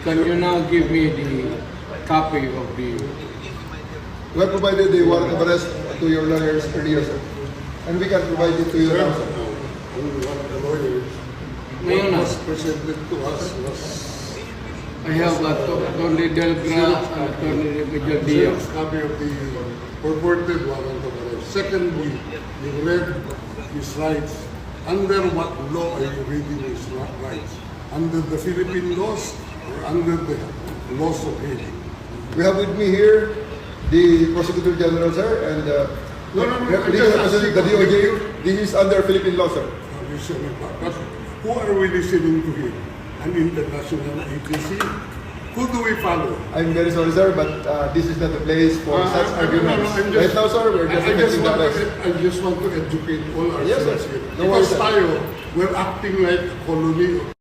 Can you now give me the copy of the... We have provided the warrant of arrest to your lawyers earlier, sir. And we can provide it to you now, sir. Only one of the lawyers. Ngayon na. What was presented to us was I have Attorney Delgra and Attorney Miguel Diaz. Xerox copy of the purported warrant of arrest. Secondly, you read his rights. Under what law are you reading his rights? Under the Philippine laws or under the laws of Haiti? We have with me here the Prosecutor General, sir, and No, legal representative of the DOJ. This is under Philippine law, sir. But who are we listening to here? An international agency? Who do we follow? I'm very sorry, sir, but this is not the place for such arguments. Right now, sir, we're just affecting the rest. I just want to educate all Yes, ourselves sir. here. No worries, Because sir. tayo, we're acting like a colony